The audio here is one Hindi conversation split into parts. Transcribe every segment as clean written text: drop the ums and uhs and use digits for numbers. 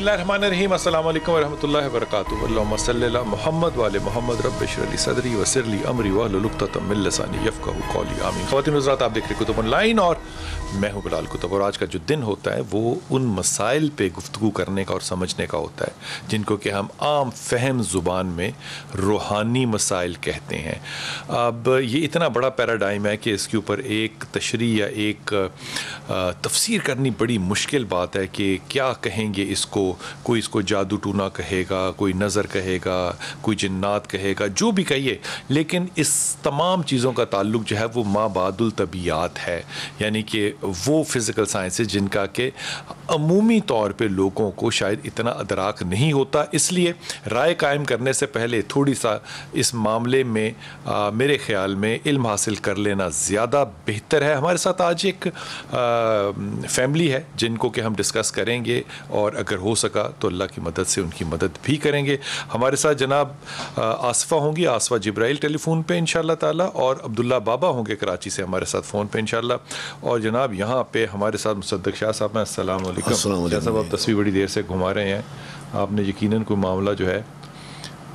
बिस्मिल्लाहिर्रहमानिर्रहीम अस्सलाम वालेकुम वरहमतुल्लाहि वबरकातुहू अल्लाहुम्मा सल्लि अला मुहम्मद व आले मुहम्मद रब्बि इश्रह ली सदरी व यस्सिर ली अमरी वहलुल उक़दतम मिन लिसानी यफ़क़हू क़ौली आमीन। ख़वातीन व हज़रात, आप देख रहे हैं कुतुब ऑनलाइन और मैं हूँ बिलाल कुतुब। और आज का जो दिन होता है वो उन मसाइल पे गुफ्तगू करने का और समझने का होता है जिनको कि हम आम फहम ज़ुबान में रूहानी मसाइल कहते हैं। अब ये इतना बड़ा पैराडाइम है कि इसके ऊपर एक तशरीह या एक तफसीर करनी बड़ी मुश्किल बात है कि क्या कहेंगे इसको। कोई इसको जादू टूना कहेगा, कोई नज़र कहेगा, कोई जिन्नात कहेगा, जो भी कहिए, लेकिन इस तमाम चीज़ों का ताल्लुक जो है वो माबादुल तबीयात है, यानी कि वो फ़िज़िकल साइंसेस जिनका कि अमूमी तौर पे लोगों को शायद इतना अदराक नहीं होता। इसलिए राय कायम करने से पहले थोड़ी सा इस मामले में मेरे ख़्याल में इल्म हासिल कर लेना ज़्यादा बेहतर है। हमारे साथ आज एक फैमिली है जिनको कि हम डिस्कस करेंगे और अगर हो सका तो अल्लाह की मदद से उनकी मदद भी करेंगे। हमारे साथ जनाब आसफ़ा होंगी, आसफ़ा जिब्राइल टेलीफोन पे इंशाअल्लाह ताला, और अब्दुल्ला बाबा होंगे कराची से हमारे साथ फ़ोन पे इंशाअल्लाह। और जनाब यहाँ पे हमारे साथ मुसद्दक़ शाह साहब हैं। अस्सलाम वालेकुम। साहब आप तस्वीर बड़ी देर से घुमा रहे हैं, आपने यकीनन कोई मामला जो है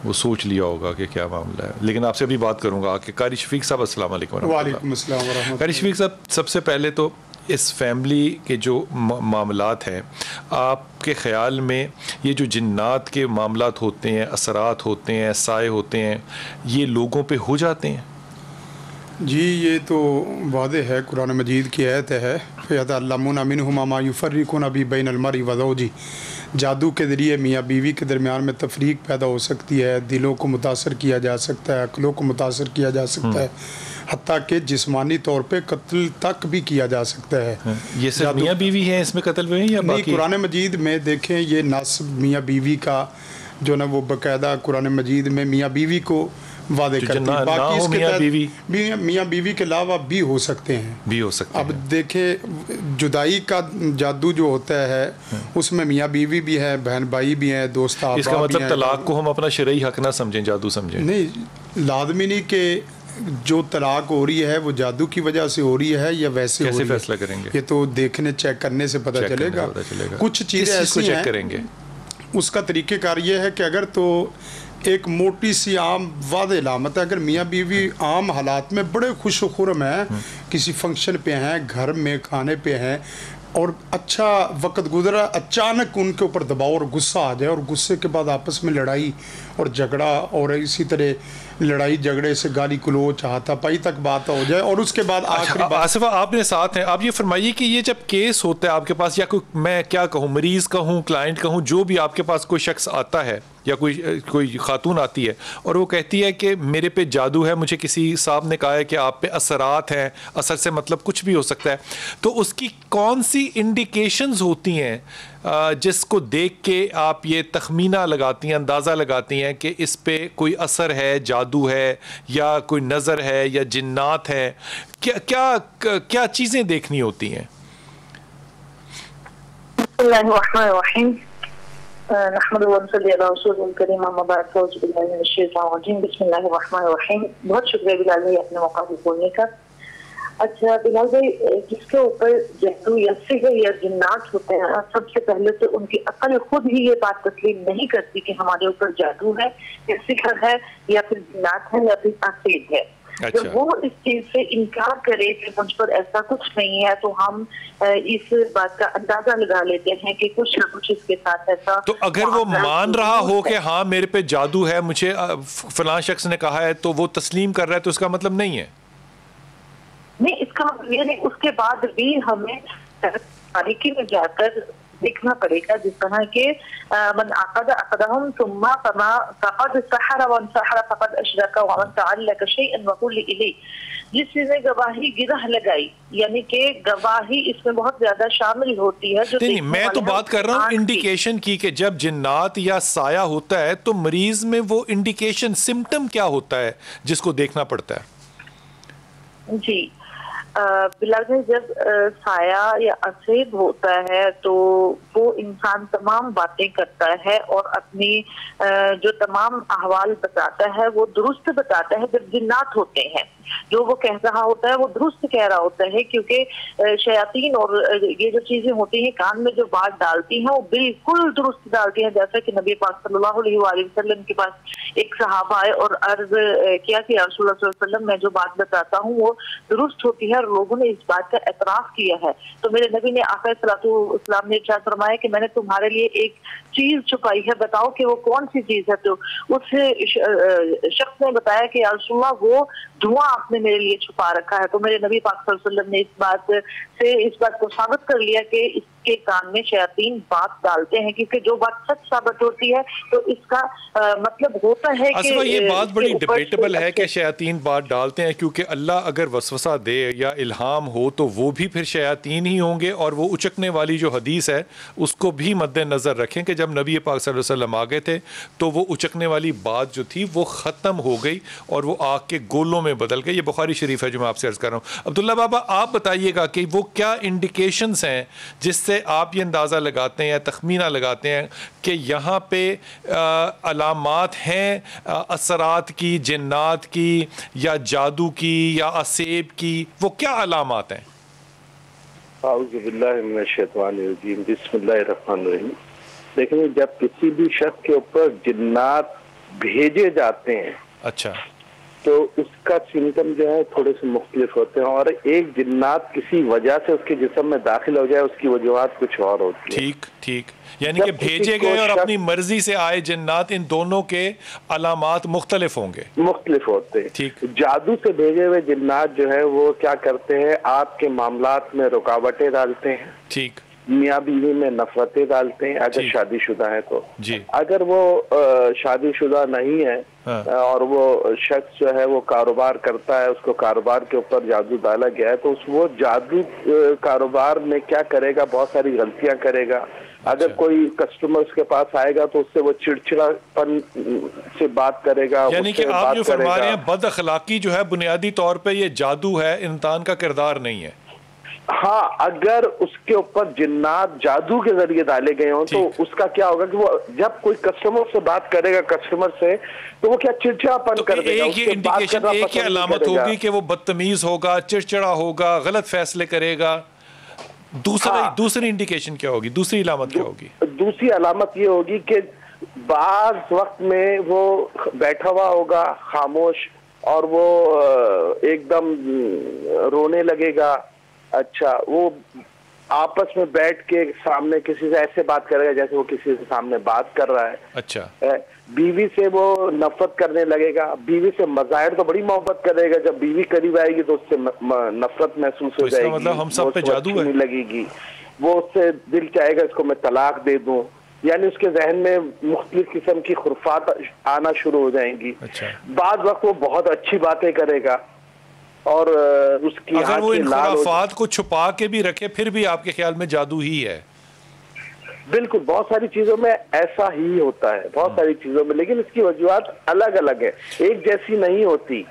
वो सोच लिया होगा कि क्या मामला है, लेकिन आपसे अभी बात करूँगा आके। कारी शफीक साहब अस्सलाम वालेकुम। वालेकुम अस्सलाम व रहमतुल्लाह। कारी शफीक साहब, सबसे पहले तो इस फैमिली के जो मामलात हैं, आपके ख़्याल में ये जो जिन्नात के मामलात होते हैं, असरात होते हैं, साए होते हैं, ये लोगों पे हो जाते हैं? जी, ये तो वादे है, कुरान मजीद की आयत है, फ़यतअल्लमूना मिनहुमा मा युफ़र्रिक़ूना बिही बैनल मर्इ व ज़ौजिही। जादू के ज़रिए मियाँ बीवी के दरमियान में तफरीक पैदा हो सकती है, दिलों को मुतासर किया जा सकता है, अक़लों को मुतासर किया जा सकता है, हत्ता कि जिस्मानी तौर पे कत्ल तक भी किया जा सकता है। ये सिर्फ मियाँ बीवी हैं इसमें कत्ल हुए हैं या नहीं? बाकी? कुरान मजीद में देखें, ये नस्ब मियाँ बीवी का जो ना वो बाकायदा कुरान मजीद में मियाँ बीवी को वादे करती है। बाकी इसके मियाँ बीवी के अलावा भी हो सकते हैं, भी हो सकते हैं। अब देखें, जुदाई का जादू जो होता है उसमें मियाँ बीवी भी है, बहन भाई भी हैं, दोस्त आप। इसका मतलब तलाक को हम अपना शरई हक ना समझें, जादू समझें? नहीं, लाजमी नहीं कि जो तलाक हो रही है वो जादू की वजह से हो रही है या वैसे कैसे फैसला करेंगे? ये तो देखने चेक करने से पता चलेगा। कुछ चीज़ें ऐसी चेक करेंगे, उसका तरीक़ेकार ये है कि अगर तो एक मोटी सी आम वादे लामत है, अगर मियाँ बीवी आम हालात में बड़े खुश खुरम हैं, किसी फंक्शन पे हैं, घर में खाने पे हैं और अच्छा वक्त गुजरा, अचानक उनके ऊपर दबाव और गुस्सा आ जाए और गुस्से के बाद आपस में लड़ाई और झगड़ा और इसी तरह लड़ाई झगड़े से गाली गलौच हाथापाई तक बात हो जाए और उसके बाद आखिरी आसिफा आपने साथ हैं, आप ये फरमाइए कि ये जब केस होता है आपके पास, या कोई, मैं क्या कहूँ, मरीज़ कहूँ, क्लाइंट कहूँ, जो भी आपके पास कोई शख्स आता है या कोई खातून आती है और वो कहती है कि मेरे पे जादू है, मुझे किसी साहब ने कहा है कि आप पे असरात हैं, असर से मतलब कुछ भी हो सकता है, तो उसकी कौन सी इंडिकेशंस होती हैं जिसको देख के आप ये तखमीना लगाती हैं, अंदाज़ा लगाती हैं कि इस पे कोई असर है, जादू है या कोई नज़र है या जिन्नात है? क्या क्या क्या चीज़ें देखनी होती हैं? बहुत शुक्रिया बिलाल भाई अपने मौका को बोलने का। अच्छा बिलाल भाई, जिसके ऊपर जादू या सिहर या जिन्नात होते हैं, सबसे पहले तो उनकी अक्ल खुद ही ये बात तस्लीम नहीं करती कि हमारे ऊपर जादू है या सिहर है या फिर जिन्नात है या फिर आफरीत है। अच्छा। जब वो इस चीज से इनकार करे कि मुझ पर ऐसा कुछ नहीं है, तो हम इस बात का अंदाजा लगा लेते हैं कि कुछ ना कुछ इसके साथ ऐसा। तो अगर वो मान रहा हो कि हाँ मेरे पे जादू है, मुझे फलां शख्स ने कहा है, तो वो तस्लीम कर रहा है, तो इसका मतलब नहीं है? नहीं, इसका मतलब ये नहीं, उसके बाद भी हमें बारीकी में जाकर देखना पड़ेगा। जिस तरह के मन अक़द अक़दहुम सुम्मा फमा फ़क़द सहर व सहर फ़क़द अशरक व मन तअल्लक़ शैअन व कुल इलैहि, जिस चीज़ ने गवाही गिरह लगाई, यानी कि गवाही इसमें बहुत ज्यादा शामिल होती है। जो नहीं, मैं तो बात कर रहा हूँ इंडिकेशन की, कि जब जिन्नात या साया होता है तो मरीज में वो इंडिकेशन, सिम्टम क्या होता है जिसको देखना पड़ता है? जी बिलाल भाई, जब साया या असेब होता है तो वो इंसान तमाम बातें करता है और अपनी जो तमाम अहवाल बताता है वो दुरुस्त बताता है। जब जिन्नात होते हैं, जो वो कह रहा होता है वो दुरुस्त कह रहा होता है, क्योंकि शयातीन और ये जो चीजें होती हैं कान में जो बात डालती हैं वो बिल्कुल दुरुस्त डालती हैं। जैसा कि नबी पाक सल्लल्लाहु अलैहि वसल्लम के पास एक सहाबा आए और अर्ज किया कि या रसूलुल्लाह सल्लल्लाहु अलैहि वसल्लम, मैं जो बात बताता हूँ वो दुरुस्त होती है और लोगों ने इस बात का एतराफ किया है। तो मेरे नबी ने आका सल्लल्लाहु अलैहि वसल्लम ने इरशाद फरमाया कि मैंने तुम्हारे लिए एक चीज छुपाई है, बताओ कि वो कौन सी चीज है। तो उस शख्स ने बताया कि या रसूलल्लाह वो धुआं आपने मेरे लिए छुपा रखा है। तो मेरे नबी पाक सल्लल्लाहु अलैहि वसल्लम ने इस बात को साबित कर लिया कि इसके कान में शयातीन बात डालते हैं, क्योंकि जो बात सच साबित होती है तो इसका मतलब होता है कि ये बात बड़ी डिबेटेबल है कि शयातीन बात डालते हैं, क्योंकि अल्लाह अगर वसवसा दे या इल्हाम हो तो वो भी फिर शयातीन ही होंगे। और वो उचकने वाली जो हदीस है उसको भी मद्देनजर रखें कि जब नबी पाक सल्लल्लाहु अलैहि वसल्लम आ गए थे तो वो उचकने वाली बात जो थी वो ख़त्म हो गई और वो आग के गोलों में बदल गई। ये बुखारी शरीफ है जो मैं आपसे अर्ज कर रहा हूँ। अब्दुल्ला बाबा, आप बताइएगा कि वो क्या इंडिकेशंस हैं जिससे आप ये अंदाज़ा लगाते हैं या तखमीना लगाते हैं कि यहाँ पे अलामात हैं असरात की, जिन्नात की या जादू की या असेब की, वो क्या अलामात हैं? बिस्मिल्लाहिर्रहमानिर्रहीम। देखिए, जब किसी भी शख्स के ऊपर जिन्नात भेजे जाते हैं, अच्छा, तो उसका सिम्टम जो है थोड़े से मुख्तलिफ होते हैं। और एक जिन्नात किसी वजह से उसके जिस्म में दाखिल हो जाए, उसकी वजूहात कुछ और होती है। ठीक ठीक, यानी कि भेजे गए और अपनी मर्जी से आए जिन्नात, इन दोनों के अलामात मुख्तलिफ होंगे, मुख्तलिफ होते हैं। ठीक। जादू से भेजे हुए जिन्नात जो है वो क्या करते हैं, आपके मामलात में रुकावटें डालते हैं। ठीक। मियाँ बीवी में नफरतें डालते हैं अगर शादीशुदा है तो। जी। अगर वो शादीशुदा नहीं है, हाँ, और वो शख्स जो है वो कारोबार करता है, उसको कारोबार के ऊपर जादू डाला गया है, तो वो जादू कारोबार में क्या करेगा, बहुत सारी गलतियां करेगा। अगर कोई कस्टमर उसके पास आएगा तो उससे वो चिड़चिड़ापन से बात करेगा। यानी कि आप जो फरमा रहे हैं बद अखलाकी जो है बुनियादी तौर पे ये जादू है, इंसान का किरदार नहीं है। हाँ, अगर उसके ऊपर जिन्नात जादू के जरिए डाले गए हों तो उसका क्या होगा कि वो जब कोई कस्टमर से बात करेगा, कस्टमर से, तो वो क्या चिड़चिड़ापन कर देगा। एक ये इंडिकेशन, एक ही अलामत होगी कि वो बदतमीज होगा, चिड़चिड़ा होगा, गलत फैसले करेगा। दूसरी इंडिकेशन क्या होगी, दूसरी अलामत क्या होगी? दूसरी अलामत ये होगी कि बाज वक्त में वो बैठा हुआ होगा खामोश और वो एकदम रोने लगेगा। अच्छा, वो आपस में बैठ के सामने किसी से ऐसे बात करेगा जैसे वो किसी से सामने बात कर रहा है। अच्छा। बीवी से वो नफरत करने लगेगा, बीवी से मज़ाहिर तो बड़ी मोहब्बत करेगा, जब बीवी करीब आएगी तो उससे नफरत महसूस हो जाएगी। मतलब हम सब पे जादू है। लगेगी, वो उससे दिल चाहेगा इसको मैं तलाक दे दूं, यानी उसके जहन में मुख्तलिफ किस्म की खुरफात आना शुरू हो जाएंगी। अच्छा। बाद वक्त वो बहुत अच्छी बातें करेगा और उसकी अगर वो इन खुराफात को छुपा के भी रखे फिर भी आपके ख्याल में जादू ही है? बिल्कुल, बहुत सारी चीजों में ऐसा ही होता है, बहुत सारी चीजों में, लेकिन इसकी वजूहात अलग अलग है, एक जैसी नहीं होती।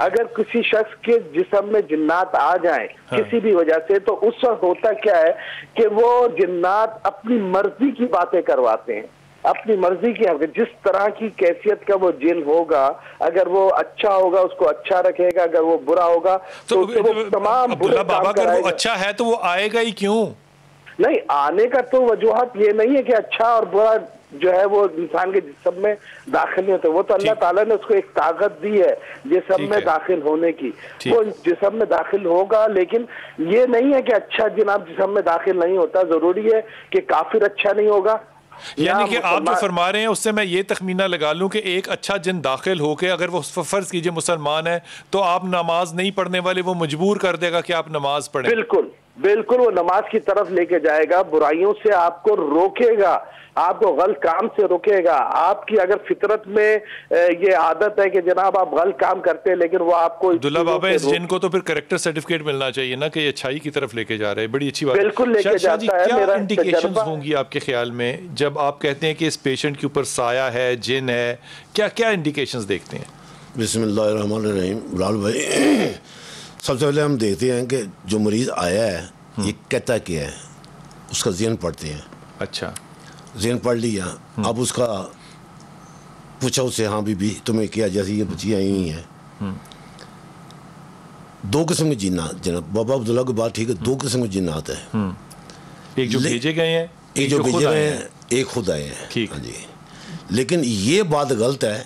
अगर किसी शख्स के जिस्म में जिन्नात आ जाए किसी भी वजह से, तो उस वक्त होता क्या है कि वो जिन्नात अपनी मर्जी की बातें करवाते हैं, अपनी मर्जी की। जिस तरह की कैफियत का वो जिन होगा, अगर वो अच्छा होगा उसको अच्छा रखेगा, अगर वो बुरा होगा तो वो तमाम बुरे काम कराएगा। अगर वो अच्छा है तो वो आएगा ही क्यों? नहीं, आने का तो वजूहत ये नहीं है कि अच्छा और बुरा जो है वो इंसान के जिस्म में दाखिल नहीं होता। वो तो अल्लाह ताला ने उसको एक ताकत दी है जिस्म में दाखिल होने की, वो जिस्म में दाखिल होगा। लेकिन ये नहीं है कि अच्छा जिनाब जिस्म में दाखिल नहीं होता, जरूरी है कि काफिर अच्छा नहीं होगा। यानी कि आप जो फरमा रहे हैं उससे मैं ये तखमीना लगा लूं कि एक अच्छा जिन दाखिल होके अगर वो फर्ज कीजिए मुसलमान है तो आप नमाज नहीं पढ़ने वाले, वो मजबूर कर देगा कि आप नमाज पढ़ें। बिल्कुल बिल्कुल, वो नमाज की तरफ लेके जाएगा, बुराइयों से आपको रोकेगा, आपको गलत काम से रोकेगा। आपकी अगर फितरत में ये आदत है कि जनाब आप गलत काम करते हैं, लेकिन वो आपको अब्दुल्ला बाबा इस जिन को तो फिर कैरेक्टर सर्टिफिकेट मिलना चाहिए ना कि ये अच्छाई की तरफ लेके जा रहे हैं। बड़ी अच्छी बात। बिल्कुल लेके जाता है। क्या इंडिकेशंस होंगी आपके ख्याल में जब आप कहते हैं कि इस पेशेंट के ऊपर साया है, जिन है, क्या क्या इंडिकेशंस देखते हैं? बिस्मिल्लाहिर्रहमानिर्रहीम। बिलाल भाई, सबसे पहले हम देखते हैं कि जो मरीज आया है ये कहता क्या है, उसका ज़हन पढ़ते हैं। अच्छा, ज़हन पढ़ लिया, अब उसका पूछा उससे, हाँ बीबी तुम्हें क्या, जैसे ये बच्ची आई हुई हैं, दो किस्म के जिन्नात, जनाब बाबा अब्दुल्ला की बात ठीक है, दो किस्म के जिन्नात है। एक जो भेजे गए हैं, एक जो भेजे गए हैं, एक खुद आए हैं। ठीक। हाँ जी, लेकिन ये बात गलत है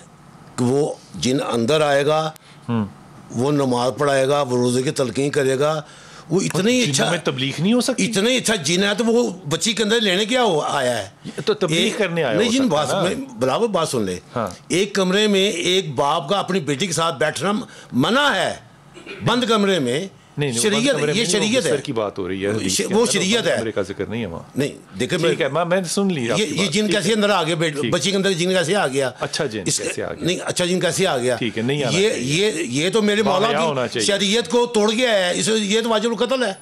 कि वो जिन अंदर आएगा, वो नमाज पढ़ाएगा, वो रोजे की तलकीन करेगा, वो इतना ही अच्छा तबलीग नहीं हो सकती, इतना ही अच्छा जिन है तो वो बच्ची के अंदर लेने क्या आया है, तो तबलीग करने आया। नहीं जिन बात में बराबर बात सुन ले। हाँ। एक कमरे में एक बाप का अपनी बेटी के साथ बैठना मना है, बंद कमरे में। नहीं, शरीयत, ये शरीयत है की बात हो रही है, वो शरीयत है, अमेरिका जिक्र नहीं है वहाँ। नहीं देखे मैं सुन लिया, ये जिन कैसे अंदर आ गया, बच्ची के अंदर जिन कैसे आ गया, अच्छा जिन कैसे आ गया, नहीं अच्छा जिन कैसे आ गया, ठीक है, नहीं ये तो मेरे मौला की शरीयत को तोड़ गया है, ये तो वाजिब कत्ल है।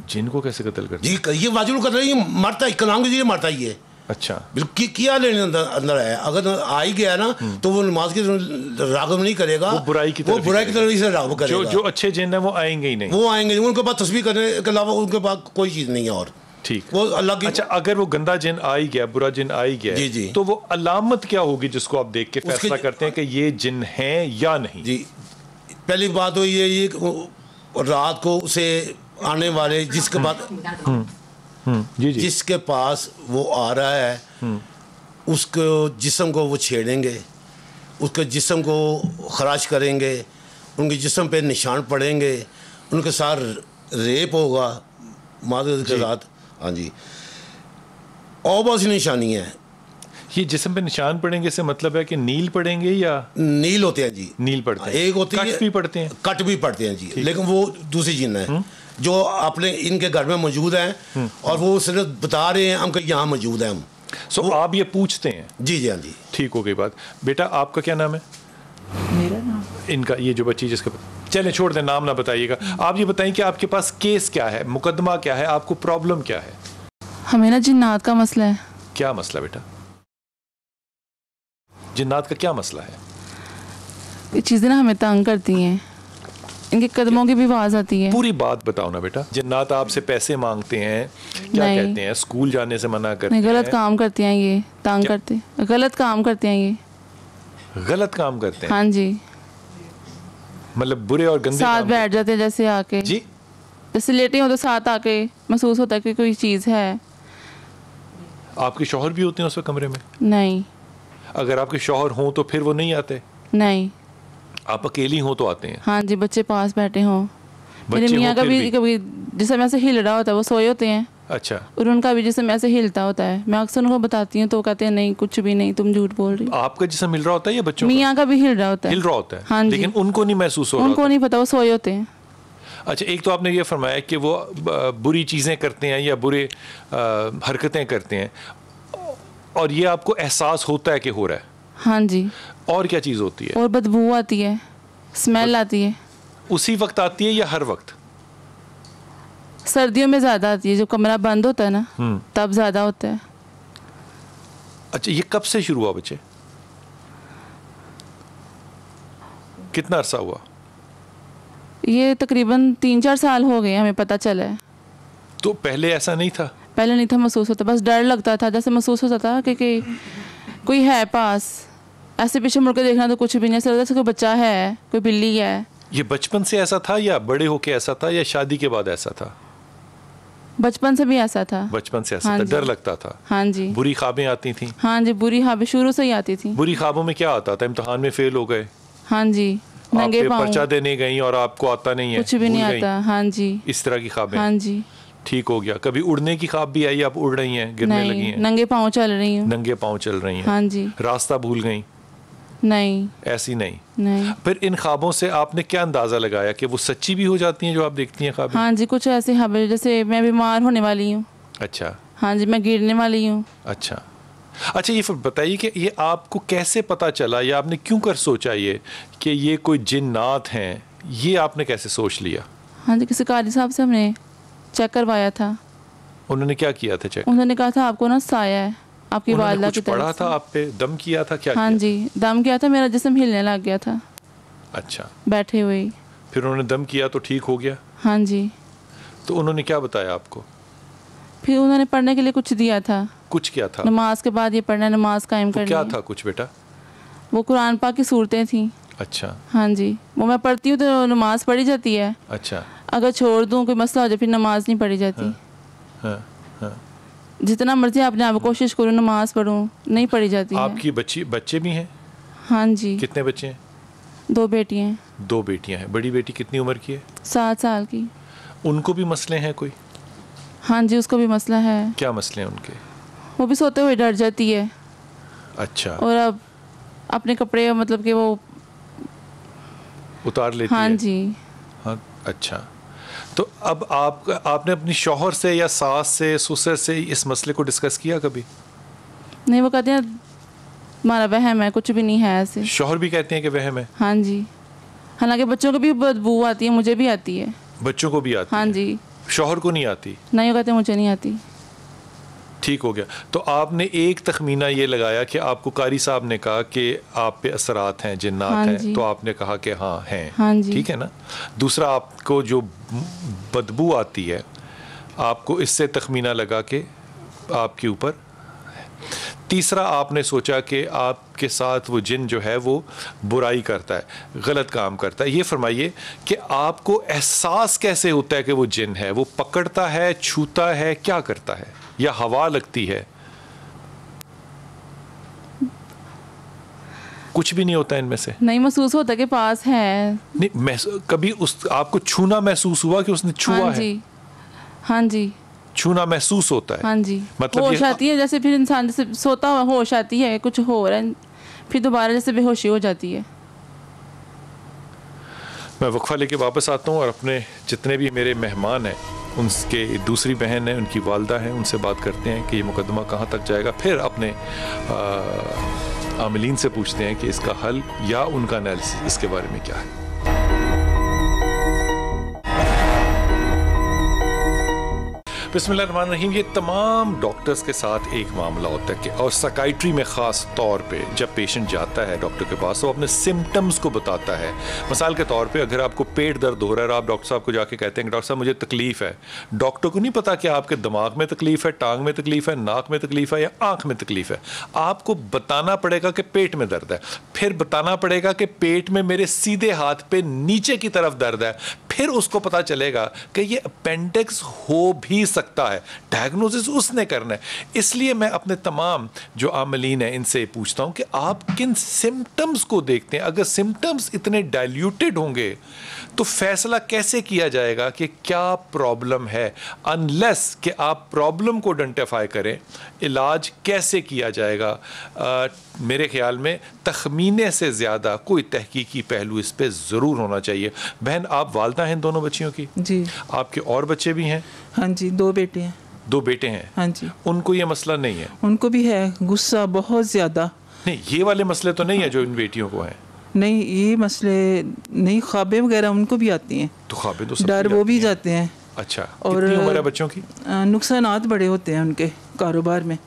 जिन को कैसे कत्ल कर जी, ये वाजिब कत्ल है, ये मरता है, कलाम के मरता ही है। अच्छा, बिल्कुल किया लेने अंदर है, अगर आ ही गया ना तो वो नमाज की रागब नहीं करेगा, वो बुराई की तरफ से रागब करेगा। जो अच्छे जिन है वो आएंगे ही नहीं, वो आएंगे नहीं, उनके पास तस्बीह करने के अलावा उनके पास कोई चीज़ नहीं है। और ठीक, वो अल्लाह की। अच्छा, अगर वो गंदा जिन आ ही गया, बुरा जिन आ ही गया, जी जी, तो वो अलामत क्या होगी जिसको आप देख के फैसला करते हैं कि ये जिन है या नहीं? जी, पहली बात तो ये रात को उसे आने वाले जिसके बाद जी जी, जिसके पास वो आ रहा है, उसको जिस्म को वो छेड़ेंगे, उसके जिस्म को खराश करेंगे, उनके जिस्म पे निशान पड़ेंगे, उनके साथ रेप होगा मादर के साथ। हाँ जी, और बहुत सी निशानी है। ये जिस्म पे निशान पड़ेंगे से मतलब है कि नील पड़ेंगे या नील होते हैं जी, नील पड़ते हैं, एक होती है, कट भी पड़ते हैं, कट भी पड़ते हैं जी, लेकिन वो दूसरी जिन है जो अपने इनके घर में मौजूद हैं, और वो सिर्फ बता रहे हैं हम कि यहाँ मौजूद है हम। सो आप ये पूछते हैं? जी जी, हाँ जी, ठीक हो गई बात। बेटा आपका क्या नाम है? मेरा नाम, इनका ये जो बच्ची जिसका, चले छोड़ दें, नाम ना बताइएगा। आप ये बताएं कि आपके पास केस क्या है, मुकदमा क्या है, आपको प्रॉब्लम क्या है? हमें ना जिन्नात का मसला है। क्या मसला बेटा? जिन्नात का क्या मसला है? ये चीज़ें ना हमें तंग करती हैं, इनके कदमों की भी आवाज़ आती है। पूरी बात बताओ ना बेटा। जिन्नात आपसे पैसे मांगते हैं, क्या कहते हैं, स्कूल जाने से मना करते हैं, गलत काम करते हैं, ये तंग करते हैं, गलत काम करते हैं, ये गलत काम करते हैं। हाँ जी, मतलब बुरे और गंदे साथ बैठ जाते हैं, जैसे आके जी, जैसे लेटे हो तो साथ आके महसूस होता है कि कोई चीज़ है। आपके शौहर भी होते हैं उस वक्त कमरे में? नहीं। अगर आपके शौहर हों तो फिर वो नहीं आते? नहीं। आप अकेली हो तो आते हैं? हाँ जी, बच्चे पास बैठे हों, मेरे मियाँ का भी कभी जिसम ऐसे हिल रहा होता है, वो सोए होते हैं। अच्छा। और उनका भी जिसम ऐसे हिलता होता है, मैं अक्सर उनको बताती हूँ तो वो कहते हैं नहीं कुछ भी नहीं, तुम झूठ बोल रही हो। आपका जिसम हिल रहा होता है या बच्चों मियाँ का भी हिल रहा होता है? हिल रहा होता है, हाँ जी, लेकिन उनको नहीं महसूस हो रहा, उनको नहीं पता, वो सोए होते हैं। अच्छा, एक तो आपने ये फरमाया कि वो बुरी चीज़ें करते हैं या बुरे हरकतें करते हैं, और ये आपको एहसास होता है कि हो रहा है? हाँ जी। और क्या चीज़ होती है? और बदबू आती है, स्मेल आती है। उसी वक्त आती है या हर वक्त? सर्दियों में ज़्यादा आती है, जो कमरा बंद होता है ना तब ज़्यादा होता है। अच्छा, ये कब से शुरू हुआ बच्चे? कितना अरसा हुआ? ये तकरीबन 3-4 साल हो गए हमें पता चला है। तो पहले ऐसा नहीं था? पहले नहीं था महसूस होता, बस डर लगता था, जैसे महसूस होता था कि कोई है पास, ऐसे पीछे मुड़ के देखना तो कुछ भी नहीं, ऐसा लगता कोई बच्चा है, कोई बिल्ली है। ये बचपन से ऐसा था या बड़े होके ऐसा था या शादी के बाद ऐसा था? बचपन से भी ऐसा था। बचपन से ऐसा हाँ था, जी। डर लगता था? हाँ जी। बुरी ख्वाबें आती थी? हाँ जी, बुरी ख्वाबें शुरू से ही आती थी। बुरी ख्वाबों में क्या आता था? इम्तिहान में फेल हो गए? हाँ जी, नंगे पाँव, पर्चा देने गई और आपको आता नहीं है, कुछ भी नहीं आता। हाँ जी, इस तरह की ख्वाबें? हाँ जी। ठीक हो गया। कभी उड़ने की ख्वाब भी आई? आप उड़ रही हैं, गिरने लगी हैं? नंगे पाँव चल रही हूँ। नंगे पाँव चल रही हैं? हाँ जी। रास्ता भूल गई? नहीं, ऐसी नहीं। नहीं। फिर इन ख्वाबों से आपने क्या अंदाजा लगाया कि वो सच्ची भी हो जाती हैं जो आप देखती हैं ख्वाबें? हाँ जी, कुछ ऐसे ख्वाबें जैसे मैं बीमार होने वाली हूँ। अच्छा। हाँ जी, मैं गिरने वाली हूँ। अच्छा। अच्छा, ये फिर बताइए कि ये आपको कैसे पता चला या आपने क्यों कर सोचा ये कि ये कोई जिन्नात हैं? ये आपने कैसे सोच लिया? हाँ जी, किसी कारी साहब से हमने चेक करवाया था। उन्होंने क्या किया था चेक? उन्होंने कहा था आपको ना साया है, आपकी वालिदा की तरफ पढ़ा से। था आप पे, दम किया था, क्या हाँ किया? जी, दम किया था, मेरा जिस्म हिलने लग गया था। अच्छा। बैठे हुए। फिर उन्होंने दम किया तो ठीक हो गया? हाँ जी। तो उन्होंने क्या बताया आपको? फिर उन्होंने पढ़ने के लिए कुछ दिया था। कुछ क्या था? नमाज के बाद ये पढ़ना, नमाज कायम करनी क्या है। था कुछ बेटा? वो कुरान पाक की सूरतें थी। अच्छा हाँ जी, वो मैं पढ़ती हूँ तो नमाज पढ़ी जाती है, अच्छा। अगर छोड़ दूँ कोई मसला हो जाए फिर नमाज नहीं पढ़ी जाती। हाँ हाँ। जितना मर्जी अपने आप कोशिश करूँ नमाज पढ़ूँ, नहीं पढ़ी जाती है। आपकी बच्चे भी हैं? हाँ जी। कितने बच्चे हैं? 2 बेटियाँ हैं। 2 बेटियां हैं। बड़ी बेटी कितनी उम्र की है? 7 साल की। उनको भी मसले हैं कोई? हाँ जी, उसको भी मसला है। क्या मसले हैं उनके? वो भी सोते हुए डर जाती है। अच्छा। और अब अपने कपड़े मतलब कि वो उतार लेती हाँ है? जी। हाँ अच्छा। तो अब आपने अपनी शौहर से या सास से ससुर से इस मसले को डिस्कस किया कभी? नहीं, वो कहते हैं हमारा वहम है, कुछ भी नहीं है ऐसे। शौहर भी कहते हैं कि वहम है? हाँ जी, हालांकि बच्चों को भी बदबू आती है, मुझे भी आती है। बच्चों को भी आती हाँ है? जी। शौहर को नहीं आती? नहीं, वो कहते हैं मुझे नहीं आती। ठीक हो गया। तो आपने एक तखमीना ये लगाया कि आपको कारी साहब ने कहा कि आप पे असरात हैं, जिन्नात हाँ हैं, तो आपने कहा कि हाँ हैं। हाँ जी। ठीक है ना। दूसरा, आपको जो बदबू आती है आपको इससे तखमीना लगा के आपके ऊपर। तीसरा, आपने सोचा कि आपके साथ वो जिन जो है वो बुराई करता है, गलत काम करता है। ये फरमाइए कि आपको एहसास कैसे होता है कि वो जिन है? वो पकड़ता है, छूता है, क्या करता है, या हवा लगती है? कुछ भी नहीं होता इनमें से? नहीं, महसूस होता कि पास है। नहीं, कभी आपको छूना महसूस हुआ कि उसने छुआ हाँ है? जी, हाँ जी। छूना महसूस होता है? हाँ जी। मतलब होश आती है, जैसे फिर इंसान जैसे सोता हुआ होश आती है, कुछ हो रहा है, फिर दोबारा जैसे बेहोशी हो जाती है। मैं वक्फा लेके वापस आता हूँ और अपने जितने भी मेरे मेहमान हैं, उनके दूसरी बहन है, उनकी वालदा हैं, उनसे बात करते हैं कि ये मुकदमा कहाँ तक जाएगा। फिर अपने आमिलीन से पूछते हैं कि इसका हल या उनका एनालिसिस इसके बारे में क्या है। बिस्मिल्लाहिर्रहमानिर्रहीम। ये तमाम डॉक्टर्स के साथ एक मामला होता है कि, और साइकाइट्री में ख़ास तौर पे जब पेशेंट जाता है डॉक्टर के पास, वो अपने सिम्टम्स को बताता है। मिसाल के तौर पे अगर आपको पेट दर्द हो रहा है और आप डॉक्टर साहब को जाके कहते हैं कि डॉक्टर साहब मुझे तकलीफ़ है, डॉक्टर को नहीं पता कि आपके दिमाग में तकलीफ़ है, टांग में तकलीफ़ है, नाक में तकलीफ़ है या आँख में तकलीफ़ है। आपको बताना पड़ेगा कि पेट में दर्द है, फिर बताना पड़ेगा कि पेट में मेरे सीधे हाथ पे नीचे की तरफ दर्द है, फिर उसको पता चलेगा कि ये अपेंडिक्स हो भी सकता है। डायग्नोसिस उसने करना है। इसलिए मैं अपने तमाम जो आमलीन हैं इनसे पूछता हूं कि आप किन सिम्टम्स को देखते हैं। अगर सिम्टम्स इतने डाइल्यूटेड होंगे तो फैसला कैसे किया जाएगा कि क्या प्रॉब्लम है, अनलेस कि आप प्रॉब्लम को आइडेंटिफाई करें, इलाज कैसे किया जाएगा। मेरे ख्याल में तखमीने से ज़्यादा कोई तहकीकी पहलू इस पे ज़रूर होना चाहिए। बहन, आप वालदा हैं दोनों बच्चियों की? जी। आपके और बच्चे भी हैं? हाँ जी, 2 बेटे हैं। 2 बेटे हैं? हाँ जी। उनको ये मसला नहीं है? उनको भी है, गुस्सा बहुत ज़्यादा। नहीं, ये वाले मसले तो नहीं है जो इन बेटियों को हैं? नहीं, ये मसले नहीं, ख्वाबें वगैरह उनको भी आती हैं। तो ख्वाबें तो डर वो भी जाते हैं। अच्छा। और कितनी उम्र है बच्चों की? नुकसानात बड़े होते हैं उनके कारोबार में।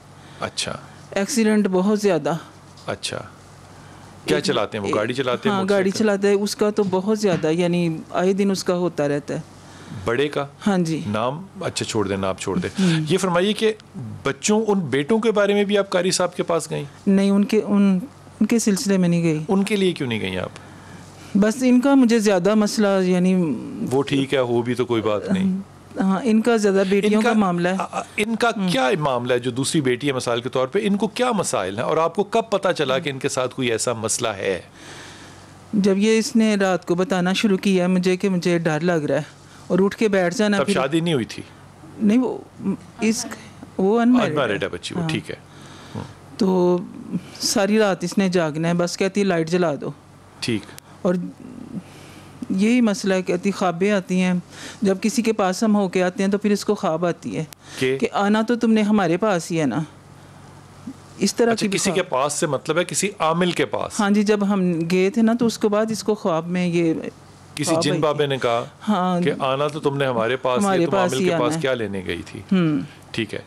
अच्छा। एक्सीडेंट बहुत ज़्यादा। अच्छा। क्या चलाते हैं वो? गाड़ी चलाते हैं? हाँ, गाड़ी चलाता है। उसका तो बहुत ज़्यादा, यानी आए दिन उसका होता रहता है। बड़े का? हाँ जी। नाम अच्छा छोड़ देना, आप छोड़ दें। ये फरमाइए कि बच्चों, उन बेटों के बारे में भी आप कारी साहब के पास गई? नहीं, उनके सिलसिले में नहीं गई। उनके लिए क्यों नहीं गई आप? बस इनका मुझे ज़्यादा मसला, यानी वो ठीक है, हो भी तो कोई बात नहीं। हाँ, इनका ज़्यादा बेटियों का मामला है। इनका क्या मामला है? जो दूसरी बेटी है मिसाल के तौर पे, इनको क्या मसाइल हैं और आपको कब पता चला कि इनके साथ कोई ऐसा मसला है? जब ये इसने रात को बताना शुरू किया मुझे कि मुझे डर लग रहा है और उठ के बैठ जाना। तब शादी नहीं हुई थी? नहीं, वो अनमैरिड है बच्ची। वो ठीक है। तो सारी रात इसने जागना है, बस कहती लाइट जला दो। ठीक। और यही मसला है, कहती ख्वाबें आती हैं। जब किसी के पास हम होके आते हैं तो फिर इसको ख्वाब आती है कि आना तो तुमने हमारे पास ही है ना, इस तरह की। किसी के पास से मतलब है किसी आमिल के पास? हाँ जी, जब हम गए थे ना तो उसके बाद इसको ख्वाब में ये किसी जिन बाबे ने कहा हाँ, कि आना तो तुमने हमारे पास ही, तुम आमिल के पास क्या लेने गई थी? ठीक है,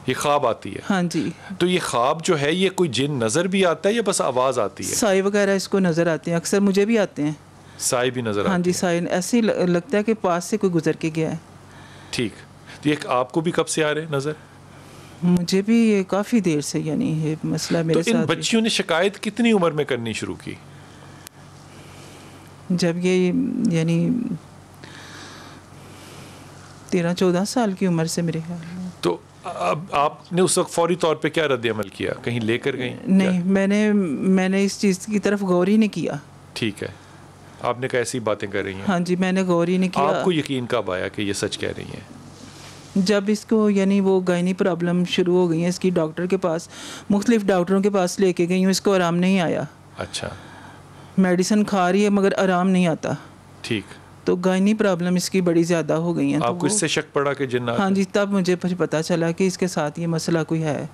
ये ख्वाब आती है। हाँ जी। तो ये ख्वाब जो है, ये कोई जिन नजर भी आता है या बस आवाज आती है? साए वगैरह इसको नजर आते हैं, अक्सर मुझे भी आते हैं। साए भी नजर? हाँ जी, साए ऐसे लगता है कि पास से कोई गुजर के गया है। ठीक। तो ये आपको भी कब से आ रहे नजर? मुझे भी ये काफ़ी देर से, यानी ये मसला मेरे साथ। इन बच्चियों ने शिकायत कितनी उम्र में करनी शुरू की? जब ये यानी 13-14 साल की उम्र से मेरे ख्याल में। तो अब आपने उस वक्त फौरी तौर पे क्या रद्द अमल किया? कहीं लेकर गई? नहीं, मैंने इस चीज़ की तरफ गौर ही नहीं किया। ठीक है, आपने कैसी बातें कर रही हैं? हाँ जी, मैंने गौर ही नहीं किया। आपको यकीन कब आया कि ये सच कह रही हैं? जब इसको यानी वो गायनी प्रॉब्लम शुरू हो गई है इसकी, डॉक्टर के पास, मुख्तलिफ डॉक्टरों के पास लेके गई हूँ, इसको आराम नहीं आया। अच्छा। मेडिसिन खा रही है मगर आराम नहीं आता। ठीक। तो गायनी प्रॉब्लम इसकी बड़ी ज़्यादा हो गई है। आपको इससे शक पड़ा कि जिन्नात? हाँ जी, तब मुझे पता चला कि इसके साथ ये मसला कोई है।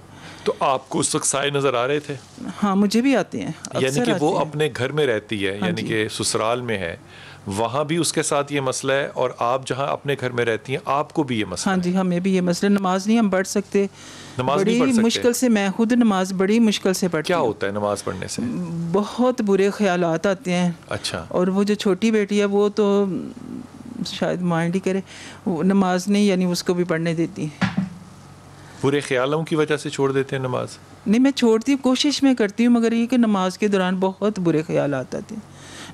तो आपको उस वक्त साए नजर आ रहे थे? हाँ, मुझे भी आते हैं। यानी कि वो अपने घर में रहती है, यानी कि ससुराल में है, वहाँ भी उसके साथ ये मसला है, और आप जहाँ अपने घर में रहती हैं आपको भी ये मसला? हाँ जी, हमें भी ये मसला। नमाज नहीं हम पढ़ सकते, नमाज नहीं पढ़ सकते? मुश्किल से, मैं खुद नमाज बड़ी मुश्किल से पढ़ती क्या हूँ। होता है नमाज पढ़ने से? बहुत बुरे ख्यालात आते हैं। अच्छा। और वो जो छोटी बेटी है वो तो शायद माइंड ही करे, वो नमाज नहीं यानी उसको भी पढ़ने देती है। बुरे ख्यालों की वजह से छोड़ देते हैं नमाज? नहीं, मैं छोड़ती हूँ, कोशिश में करती हूँ, मगर ये कि नमाज के दौरान बहुत बुरे ख्याल आते हैं,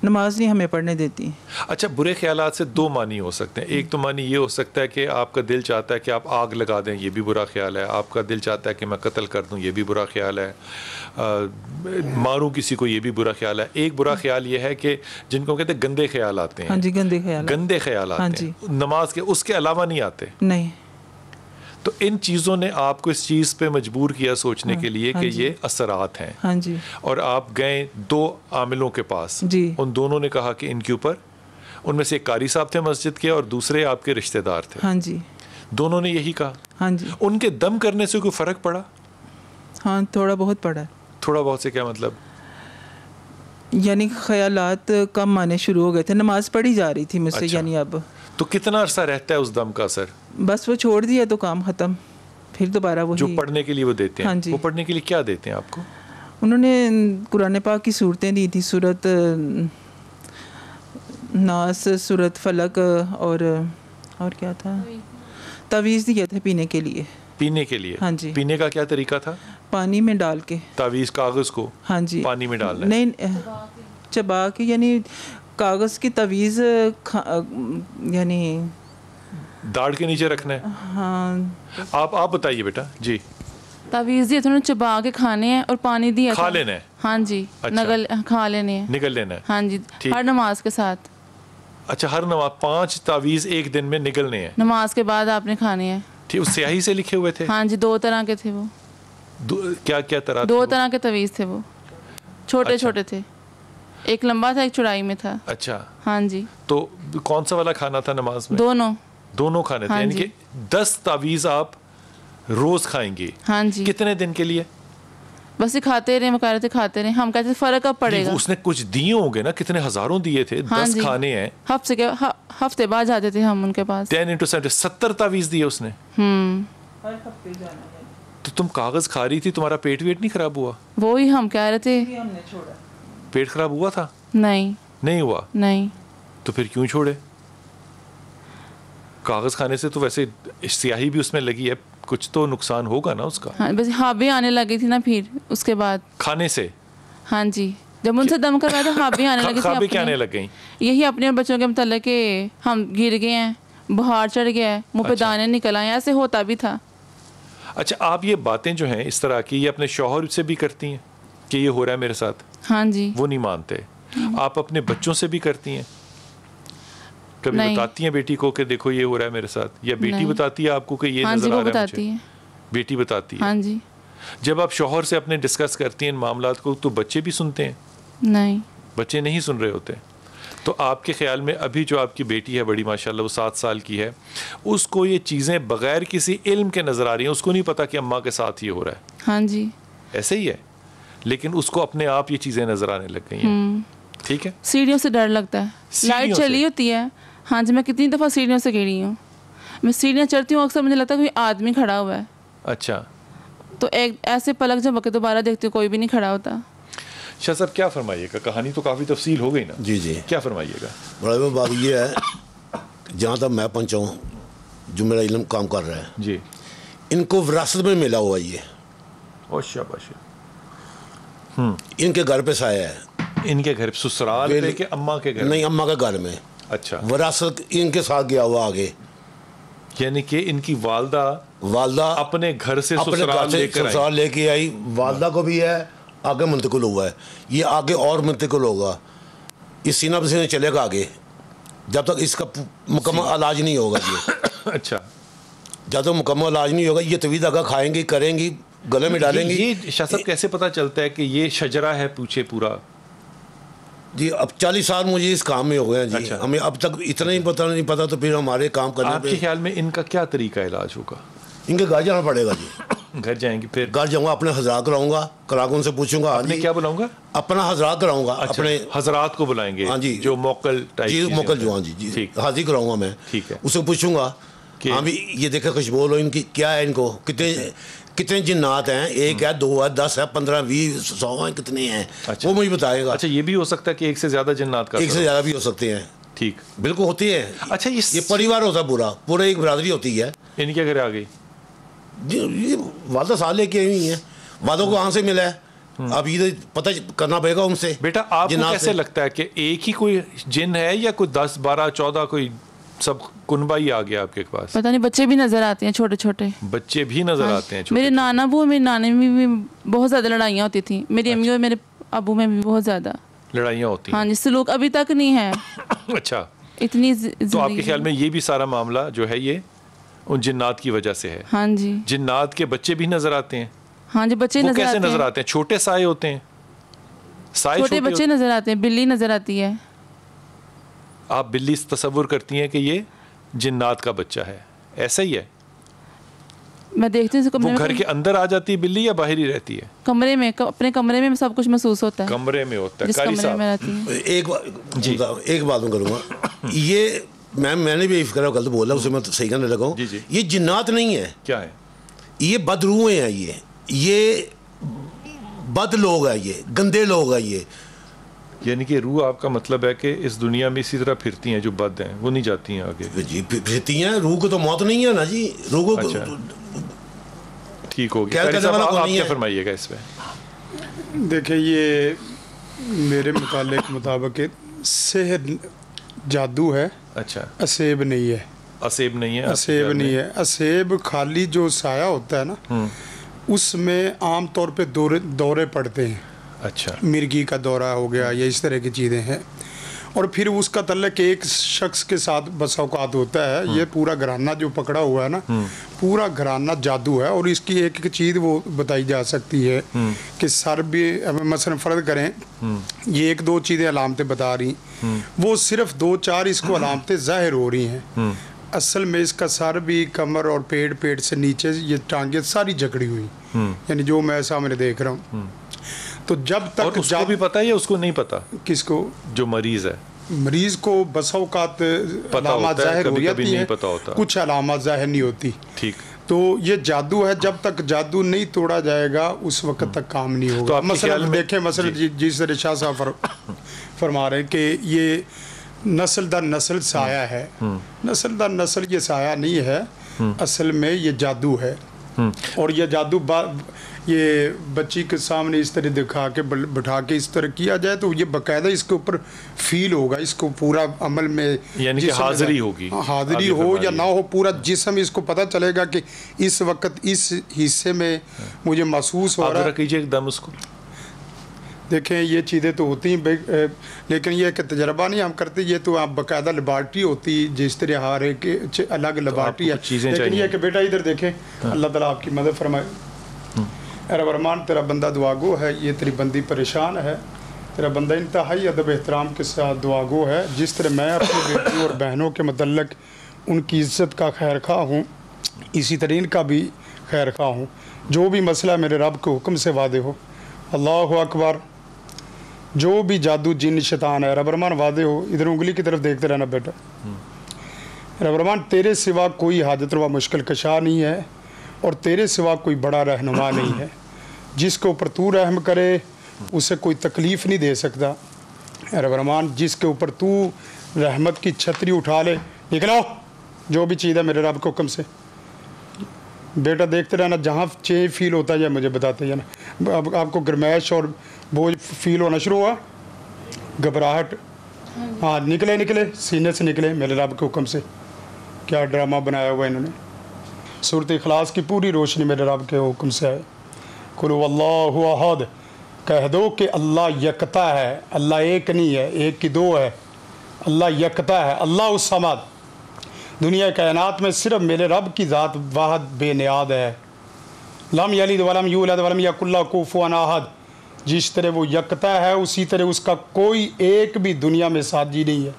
नमाज नहीं हमें पढ़ने देती। अच्छा, बुरे ख्यालात से दो मानी हो सकते हैं। एक तो मानी ये हो सकता है कि आपका दिल चाहता है कि आप आग लगा दें, ये भी बुरा ख्याल है। आपका दिल चाहता है कि मैं कत्ल कर दूं, ये भी बुरा ख्याल है। मारूं किसी को, ये भी बुरा ख्याल है। एक बुरा ख्याल ये है कि जिनको कहते हैं गंदे ख्याल आते हैं। हाँ जी, गंदे ख्याल, गंदे ख्याल आते हैं नमाज के, उसके अलावा नहीं आते? नहीं। तो इन चीज़ों ने आपको इस चीज़ पे मजबूर किया सोचने के लिए कि ये असरात हैं। हाँ जी। और आप गए दो आमिलों के पास जी। उन दोनों ने कहा कि इनके ऊपर, उनमें से एक कारी साहब थे मस्जिद के और दूसरे आपके रिश्तेदार थे। हाँ जी। दोनों ने यही कहा? हाँ जी। उनके दम करने से कोई फ़र्क पड़ा? हाँ, थोड़ा बहुत पड़ा। थोड़ा बहुत से क्या मतलब? यानी ख्यालात कम आने शुरू हो गए थे, नमाज पढ़ी जा रही थी मुझसे। अच्छा। यानी अब तो कितना अरसा रहता है उस दम का असर? बस वो छोड़ दिया तो काम ख़त्म, फिर दोबारा वही। जो पढ़ने के लिए वो देते हैं? हाँ जी। वो पढ़ने के लिए क्या देते हैं आपको? उन्होंने कुरान पाक की सूरतें दी थी, सूरत नास, सूरत फलक, और क्या था, तावीज़ दिए थे पीने के लिए। पीने के लिए? हाँ जी। पीने का क्या तरीका था? पानी में डाल के। तावीज़ कागज़ को? हाँ जी। पानी में डालना? नहीं, चबा के, यानी कागज़ की तवीज़ यानी दाढ़ के नीचे रखना है? हाँ। आप बताइए बेटा जी। तावीज़ दिए थे उन्होंने, चबा के खाने हैं और पानी दिया, खा लेना है? हाँ जी। अच्छा। नगल खा लेने हैं, निगल लेना है? हाँ जी, हर नमाज के साथ। अच्छा, हर नमाज 5 तावीज़ एक दिन में निगलने हैं? नमाज के बाद आपने खाने हैं। ठीक, उस स्याही से लिखे हुए थे? हाँ जी, 2 तरह के थे वो। क्या क्या तरह? 2 तरह के तावीज़ थे वो, छोटे अच्छा। छोटे थे, एक लंबा था एक चौड़ाई में था। अच्छा। हाँ जी। तो कौन सा वाला खाना था नमाज में? दोनों खाने थे? हाँ यानी कि 10 तावीज़ आप रोज खाएंगे? हाँ जी। कितने दिन के लिए? बस ये खाते रहे, मकारे थे खाते रहे। हम कहते फ़र्क कब पड़ेगा? उसने कुछ दिए होंगे ना, कितने हजारों दिए थे? हाँ 10 खाने हैं, हफ्ते बाद जाते थे हम उनके पास। 10 into 7 70 तावीज़ दिए उसने। तो तुम कागज खा रही थी, तुम्हारा पेट वेट नहीं खराब हुआ? वो ही हम कह रहे थे। पेट खराब हुआ था? नहीं हुआ? नहीं। तो फिर क्यों छोड़े? कागज खाने से तो वैसे स्याही भी उसमें लगी है, कुछ तो नुकसान होगा ना उसका? हाँ, बस हाबी आने लगी थी ना फिर उसके बाद खाने से। हाँ जी, जब उनसे दम करवाया तो हाबी आने लगी थी। खाबी क्या आने लग गई? यही अपने और बच्चों के मतलब कि हम गिर गए हैं, बुखार चढ़ गया है, मुंह पे दाने निकल आए, ऐसे होता भी था। अच्छा, आप ये बातें जो हैं इस तरह की, ये अपने शौहर से भी करती हैं कि ये हो रहा है मेरे साथ? हाँ जी। वो नहीं मानते। आप अपने बच्चों से भी करती हैं? कभी बताती हैं बेटी को कि देखो ये हो रहा है मेरे साथ, या बेटी बताती है आपको कि ये नजर आ रहा है मुझे? बेटी बताती है? हाँ जी। जब आप शौहर से अपने डिस्कस करती हैं इन मामलात को, तो बच्चे भी सुनते हैं? नहीं, बच्चे नहीं सुन रहे होते। तो आपके ख्याल में अभी जो आपकी बेटी है बड़ी माशाल्लाह, वो 7 साल की है, उसको ये चीज़ें बगैर किसी इल्म के नज़र आ रही हैं? उसको नहीं पता कि अम्मा के साथ ये हो रहा है? हाँ जी। ऐसे ही है, लेकिन उसको अपने आप ये चीज़ें नज़र आने लग गई हैं। ठीक है। सीढ़ियों से डर लगता है, लाइट चली होती है। हाँ जी, मैं कितनी दफ़ा सीढ़ियों से गिरी हूँ। मैं सीढ़ियाँ चढ़ती हूँ, अक्सर मुझे लगता है कोई आदमी खड़ा हुआ है। अच्छा। तो एक ऐसे पलक जब के दोबारा देखती हूँ, कोई भी नहीं खड़ा होता। शाह साहब क्या फरमाइएगा? कहानी तो काफ़ी तफसील हो गई ना? जी जी। क्या फरमाइएगा? बड़ा में बात ये है, जहाँ तक मैं पहुँचा हूँ, जो मेरा इल्म काम कर रहा है जी, इनको विरासत में मिला हुआ ये। और शाबाश। इनके घर पे साया है, इनके घर ससुराल पे कि अम्मा के घर? नहीं, अम्मा के घर में। अच्छा, विरासत इनके साथ गया हुआ आगे, यानी कि इनकी वालदा अपने घर से अपने घर से ससुराल लेके आई। वालदा को भी है, आगे मुंतकिल हुआ है, ये आगे और मुंतकिल होगा, इस सीना पर सीने चलेगा आगे जब तक इसका मुकम्मल इलाज नहीं होगा ये। अच्छा, जब तक मुकम्मल इलाज नहीं होगा ये तवीज़ धागा खाएंगी, करेंगी, गले में डालेंगी। ये शाह साहब कैसे पता चलता है कि ये शजरा है पूछे पूरा? जी अब 40 साल मुझे इस काम में हो गए हैं जी। अच्छा। हमें अब तक इतना ही पता नहीं पता, तो फिर हमारे काम करने आपके पे ख्याल में इनका क्या तरीका इलाज होगा? इनके घर जाना पड़ेगा जी। घर जाएंगे, फिर घर जाऊंगा, अपने हजरात कराऊंगा, कराकर उनसे पूछूंगा। आपने क्या बुलाऊंगा? अपना हजरात कराऊंगा। अच्छा, अपने हजरात को बुलाएंगे? हाँ जी, जो मोकल टाइप जी, मोकल जो, हाँ जी जी, हाजिर कराऊंगा मैं। ठीक है, उससे पूछूंगा कि हाँ भी ये देखे कुछ बोलो, इनकी क्या है, इनको कितने जिन्नात हैं, 1 है, 2 है, 10 है, 15, 20, 100 हैं, कितने हैं? अच्छा, वो मुझे बताएगा। अच्छा, ये भी हो सकता है कि एक से ज्यादा जिन्नात का? एक से ज्यादा भी हो सकते हैं। ठीक, बिल्कुल होती है। अच्छा, ये परिवार होता है पूरा एक बरादरी होती है। इनके घर आ गई जी, ये वादा साल लेके आई हुई है, वादों को कहाँ से मिला है अब ये पता करना पड़ेगा उनसे। बेटा आपको कैसे लगता है कि एक ही कोई जिन है या कोई 10, 12, 14 कोई सब कुनबा ही आ गया आपके पास? पता नहीं, बच्चे भी नजर आते हैं, छोटे छोटे बच्चे भी नजर आते हैं। मेरे नाना वो मेरी नानी में भी बहुत ज्यादा लड़ाइयाँ होती थी, मेरी अम्मी और मेरे अबू में भी बहुत ज्यादा लड़ाइयाँ होती। हाँ जी, सलूक अभी तक नहीं है। अच्छा, इतनी तो आपके ख्याल में ये भी सारा मामला जो है ये उन जिन्नात की वजह से है? हाँ जी, जिन्नात के बच्चे भी नजर आते हैं? हाँ जी, बच्चे वो कैसे नजर आते हैं? छोटे साए होते हैं, साए छोटे बच्चे नजर आते हैं, बिल्ली नजर आती है। आप बिल्ली तस्वुर करती हैं कि ये जिन्नात का बच्चा है, ऐसा ही है? मैं देखती हूँ वो घर के अंदर आ जाती है बिल्ली या बाहर ही रहती है? कमरे में, अपने कमरे में सब कुछ महसूस होता है। कमरे में होता है? जिस कमरे में रहती है। एक बात मैं करूँगा, ये मैंने भी फिक्र गलत बोला, उसे मैं सही करने लगा हूँ। ये जिन्नात नहीं है। क्या है? ये बदरूहें हैं, ये बद लोग हैं, ये गंदे लोग हैं ये। यानी कि रूह आपका मतलब है कि इस दुनिया में इसी तरह फिरती हैं, जो बद हैं वो नहीं जाती हैं आगे? जी फिरती हैं, रूह को तो मौत नहीं है ना जी, रूह को अच्छा, ठीक हो गया। आप क्या फरमाइएगा इस पे? देखिए, ये मेरे मुताबिक सेहर जादू है। अच्छा, असेब नहीं है। असेब नहीं है? असेब नहीं है। असेब खाली जो साया होता है ना, उसमें आम तौर पे दौरे पड़ते हैं। अच्छा, मिर्गी का दौरा हो गया, ये इस तरह की चीज़ें हैं। और फिर उसका तल्लक एक शख्स के साथ बस औकात होता है। ये पूरा घराना जो पकड़ा हुआ है ना, पूरा घराना जादू है। और इसकी एक एक चीज़ वो बताई जा सकती है कि सर भी, मसलन फ़र्ज करें, ये 1-2 चीज़ें अलामतें बता रही, वो सिर्फ 2-4 इसको अलामतें ज़ाहिर हो रही हैं। असल में इसका सर भी, कमर और पेट से नीचे ये टांगें सारी जकड़ी हुई, यानी जो मैं सामने देख रहा हूँ। तो जब तक और उसको भी पता है या उसको नहीं पता? किसको? जो मरीज है। मरीज को बस औकात अलामत जाहिर हो जाती है, कुछ अलामत जाहिर नहीं होती। ठीक। तो ये जादू है, जब तक जादू नहीं तोड़ा जाएगा उस वक्त तक काम नहीं होगा। तो मसलन देखें, मसलन जिस तरह शाह साहब फरमा रहे हैं कि ये नस्ल दर नस्ल साया है, नस्ल दर नस्ल ये साया नहीं है, असल में ये जादू है। और ये जादू ये बच्ची के सामने इस तरह दिखा के बैठा के इस तरह किया जाए तो ये बाकायदा इसके ऊपर फील होगा, इसको पूरा अमल में, यानी कि हाजिरी होगी, हाजिरी हो या ना हो, पूरा जिस्म इसको पता चलेगा कि इस वक्त इस हिस्से में मुझे महसूस हो रहा है। कीजिए एकदम उसको। देखें, ये चीज़ें तो होती हैं, लेकिन ये कि तजर्बा नहीं हम करते, ये तो आप बाकायदा लेबॉर्ट्री होती, जिस तरह हर एक अलग लेबॉर्ट्री है। लेकिन ये कि बेटा इधर देखें, अल्लाह ताला आपकी मदद फरमाए। रहमान, तेरा बंदा दुआगो है, ये तेरी बंदी परेशान है, तेरा बंदा इंतहाई अदब एहतराम के साथ दुआगो है। जिस तरह मैं अपनी बेटियों और बहनों के मतलब उनकी इज़्ज़त का खैर खा हूँ, इसी तरह इनका भी खैर खा हूँ। जो भी मसला मेरे रब के हुक्म से वादे हो। अल्लाह अकबर। जो भी जादू जिन शैतान है, रबरमान वादे हो। इधर उंगली की तरफ देखते रहना बेटा। रबरमान, तेरे सिवा कोई हाजत रवा मुश्किल कशा नहीं है और तेरे सिवा कोई बड़ा रहनुमा नहीं है। जिसके ऊपर तू रहम करे उसे कोई तकलीफ़ नहीं दे सकता। रबरमान, जिसके ऊपर तू रहमत की छतरी उठा ले, निकलो जो भी चीज़ है मेरे रब के हुक्म से। बेटा देखते रहना, जहाँ चेंज फील होता है मुझे बताते जाना। अब आपको गर्मैश और बोझ फील होना शुरू हुआ, घबराहट, हाँ निकले सीने से निकले मेरे रब के हुक्म से। क्या ड्रामा बनाया हुआ इन्होंने। सूरत इखलास की पूरी रोशनी मेरे रब के हुक्म से है। कुल अल्लाहु अहद, कह दो कि अल्लाह यकता है, अल्लाह एक नहीं है, एक की दो है, अल्लाह यकता है, अल्लाह उस समद। दुनिया कायनात में सिर्फ मेरे रब की ज़ात वाहद बेनियाद है। लम यलिद वलम यूलद वलम यकुल लहू कुफुवन अहद। जिस तरह वो यकता है उसी तरह उसका कोई एक भी दुनिया में साथी नहीं है,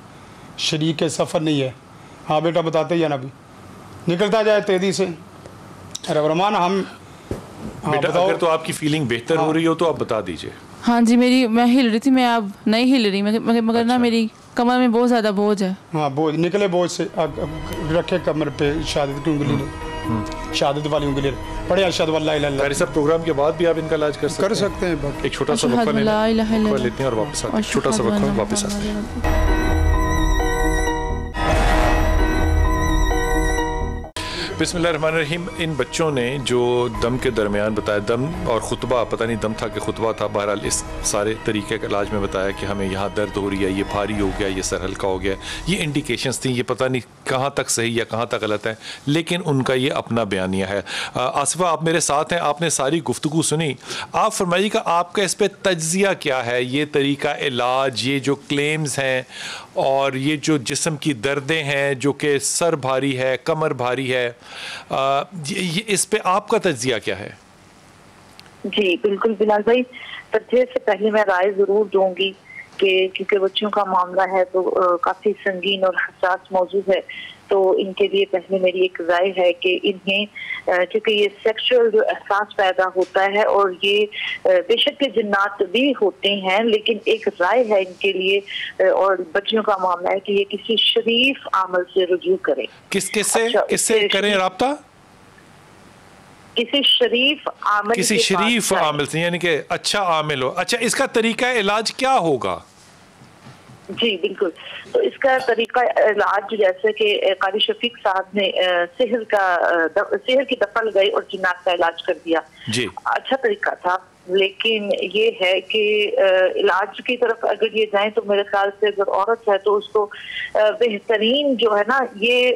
शरीक सफ़र नहीं है। हाँ बेटा बताते ही है ना, अभी निकलता जाए तेज़ी से। अरे रहमान हम बेटा अगर तो आपकी फीलिंग बेहतर हो रही हो तो आप बता दीजिए। हाँ जी, मैं हिल रही थी, मैं अब नहीं हिल रही, मगर ना मेरी कमर में बहुत ज़्यादा बोझ है। हाँ बोझ निकले, बोझ से रखे कमर पे शहादत की उंगली, शहादत वाली उंगली पढ़े अशहदु अल्ला इलाहा इल्लल्लाह। सब प्रोग्राम के बाद भी आप इनका इलाज कर सकते हैं। एक छोटा सा वक्फा लेते हैं और वापस आते हैं। छोटा सा वक्फा वापस आते हैं। बिस्मिल्लाहिर्रहमानिर्रहीम। इन बच्चों ने जो दम के दरमियान बताया, दम और खुतबा, पता नहीं दम था कि खुतबा था, बहरहाल इस सारे तरीके का इलाज में बताया कि हमें यहाँ दर्द हो रही है, ये भारी हो गया, ये सर हल्का हो गया, ये इंडिकेशंस थी। ये पता नहीं कहाँ तक सही या कहाँ तक गलत है, लेकिन उनका ये अपना बयानिया है। आसिफा आप मेरे साथ हैं, आपने सारी गुफ्तगू सुनी। आप फरमाइएगा आपका इस पर तज्जिया क्या है, ये तरीका इलाज, ये जो क्लेम्स हैं और ये जो जिस्म की दर्दें हैं, जो कि सर भारी है, कमर भारी है, ये इस पे आपका तज्जिया क्या है? जी बिल्कुल बिलाल भाई, तज्जिए से पहले मैं राय जरूर दूंगी कि क्योंकि बच्चों का मामला है तो काफी संगीन और हसास मौजूद है, तो इनके लिए पहले मेरी एक राय है कि इन्हें क्योंकि ये सेक्सुअल जो एहसास पैदा होता है और ये बेशक के जिन्नात भी होते हैं, लेकिन एक राय है इनके लिए और बच्चियों का मामला है कि ये किसी शरीफ आमल से रुजू करें। किससे करें राब्ता? किसी शरीफ आमिल से, यानी कि अच्छा आमिल हो। अच्छा, इसका तरीका इलाज क्या होगा? जी बिल्कुल, तो इसका तरीका इलाज जैसे कि कारी शफीक साहब ने सेहर की दफा लगाई और जिन्नात का इलाज कर दिया जी, अच्छा तरीका था। लेकिन ये है कि इलाज की तरफ अगर ये जाएं तो मेरे ख्याल से अगर औरत है तो उसको बेहतरीन जो है ना ये